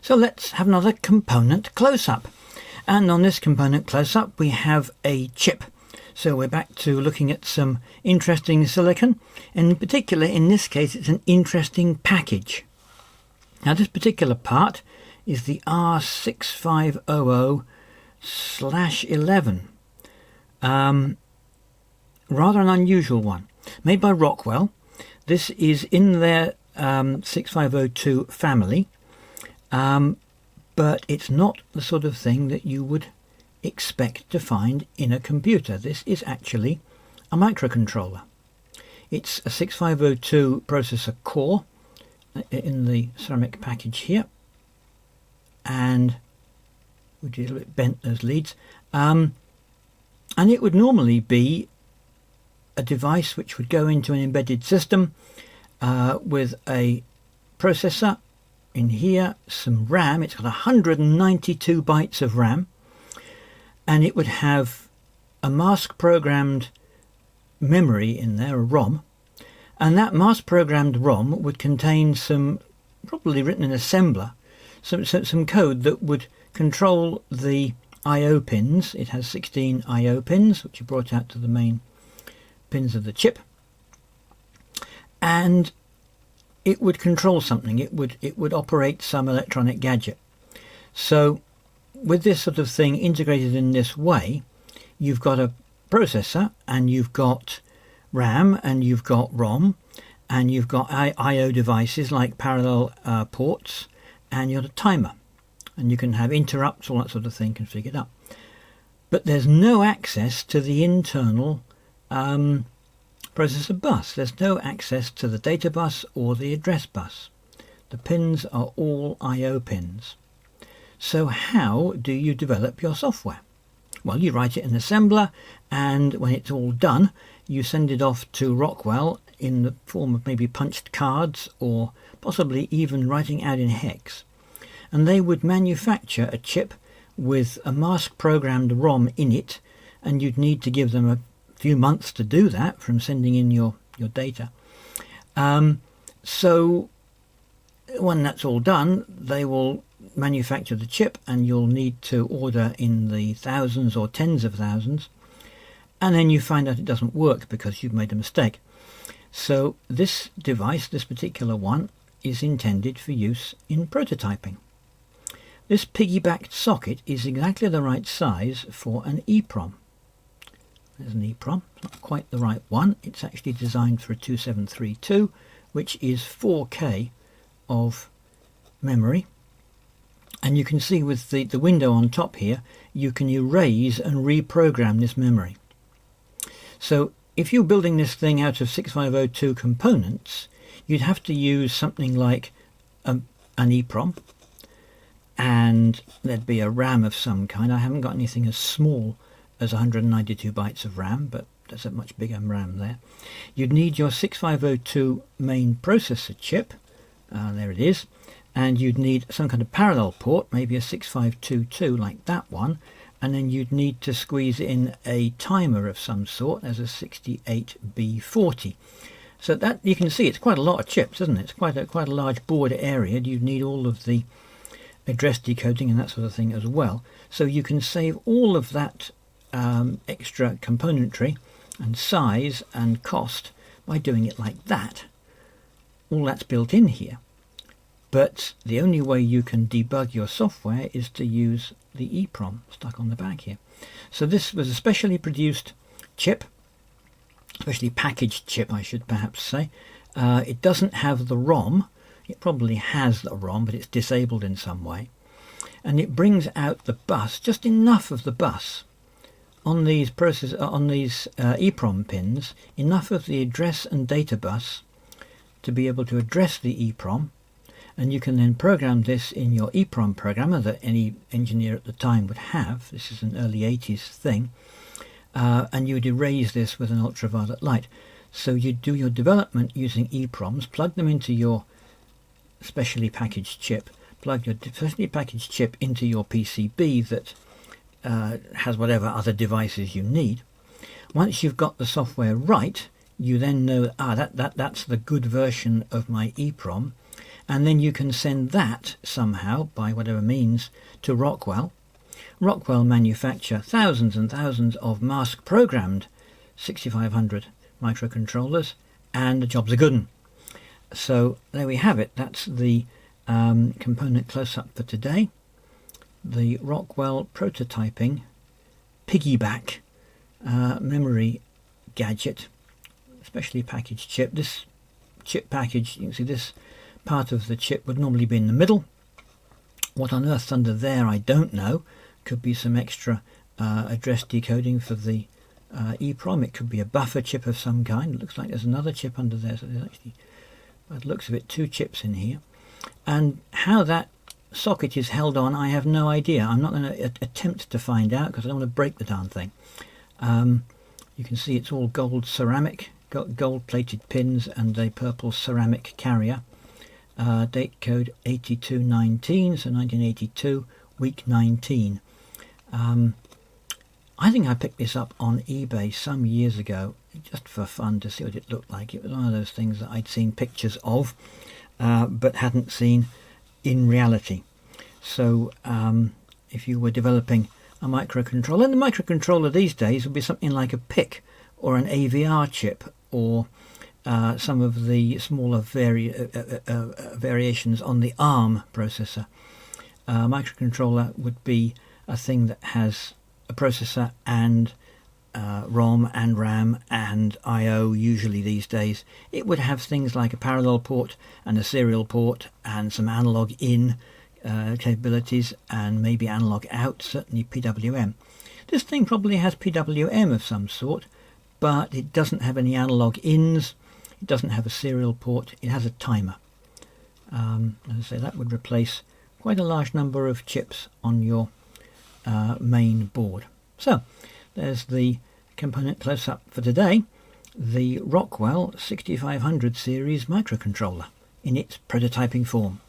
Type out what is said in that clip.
So let's have another component close-up. And on this component close-up we have a chip. So we're back to looking at some interesting silicon, and in particular in this case it's an interesting package. Now this particular part is the R6500/11. Rather an unusual one. Made by Rockwell. This is in their 6502 family. But it's not the sort of thing that you would expect to find in a computer. This is actually a microcontroller. It's a 6502 processor core in the ceramic package here, and which is a little bit bent, those leads. And it would normally be a device which would go into an embedded system with a processor in here, some RAM. It's got 192 bytes of RAM, and it would have a mask programmed memory in there, a ROM, and that mask programmed ROM would contain some, probably written in assembler, some code that would control the I/O pins. It has 16 I/O pins which are brought out to the main pins of the chip, and it would control something. It would operate some electronic gadget. So with this sort of thing integrated in this way, you've got a processor, and you've got RAM, and you've got ROM, and you've got I/O devices like parallel ports, and you've got a timer, and you can have interrupts, all that sort of thing configured up. But there's no access to the internal processor bus. There's no access to the data bus or the address bus. The pins are all I/O pins. So how do you develop your software? Well, you write it in assembler, and when it's all done, you send it off to Rockwell in the form of maybe punched cards, or possibly even writing out in hex. And they would manufacture a chip with a mask programmed ROM in it, and you'd need to give them a few months to do that from sending in your data. So when that's all done, they will manufacture the chip, and you'll need to order in the thousands or tens of thousands, and then you find out it doesn't work because you've made a mistake. So this device, this particular one, is intended for use in prototyping. This piggybacked socket is exactly the right size for an EPROM. There's an EPROM. It's not quite the right one. It's actually designed for a 2732, which is 4K of memory. And you can see with the window on top here, you can erase and reprogram this memory. So if you're building this thing out of 6502 components, you'd have to use something like an EPROM, and there'd be a RAM of some kind. I haven't got anything as small as 192 bytes of RAM, but there's a much bigger RAM there. You'd need your 6502 main processor chip, there it is, and you'd need some kind of parallel port, maybe a 6522 like that one, and then you'd need to squeeze in a timer of some sort as a 68B40. So that, you can see, it's quite a lot of chips, isn't it? It's quite a large board area. You'd need all of the address decoding and that sort of thing as well. So you can save all of that extra componentry and size and cost by doing it like that. All that's built in here. But the only way you can debug your software is to use the EPROM stuck on the back here. So this was a specially produced chip, specially packaged chip I should perhaps say. It doesn't have the ROM. It probably has the ROM, but it's disabled in some way. And it brings out the bus, just enough of the bus on these EPROM pins, enough of the address and data bus to be able to address the EPROM, and you can then program this in your EPROM programmer that any engineer at the time would have. This is an early 80s thing, and you would erase this with an ultraviolet light. So you do your development using EPROMs, plug them into your specially packaged chip, plug your specially packaged chip into your PCB that has whatever other devices you need. Once you've got the software right, you then know that's the good version of my EPROM, and then you can send that somehow, by whatever means, to Rockwell. Rockwell manufacture thousands and thousands of mask-programmed 6500 microcontrollers, and the job's a good one. So there we have it. That's the component close-up for today. The Rockwell prototyping piggyback memory gadget, specially packaged chip. This chip package, you can see this part of the chip would normally be in the middle. What on earth's under there, I don't know. Could be some extra address decoding for the EPROM. It could be a buffer chip of some kind. It looks like there's another chip under there, so there's actually, by the looks of it, 2 chips in here. And how that socket is held on, I have no idea. I'm not going to attempt to find out because I don't want to break the darn thing. You can see it's all gold ceramic, got gold plated pins and a purple ceramic carrier. Date code 8219, so 1982, week 19. I think I picked this up on eBay some years ago just for fun to see what it looked like. It was one of those things that I'd seen pictures of but hadn't seen in reality. So if you were developing a microcontroller, and the microcontroller these days would be something like a PIC or an AVR chip or some of the smaller variations on the ARM processor. Microcontroller would be a thing that has a processor and ROM and RAM and I/O usually these days. It would have things like a parallel port and a serial port and some analog in capabilities and maybe analog out, certainly PWM. This thing probably has PWM of some sort, but it doesn't have any analog ins, it doesn't have a serial port, it has a timer. As I say, that would replace quite a large number of chips on your main board. So there's the component close-up for today, the Rockwell 6500 series microcontroller in its prototyping form.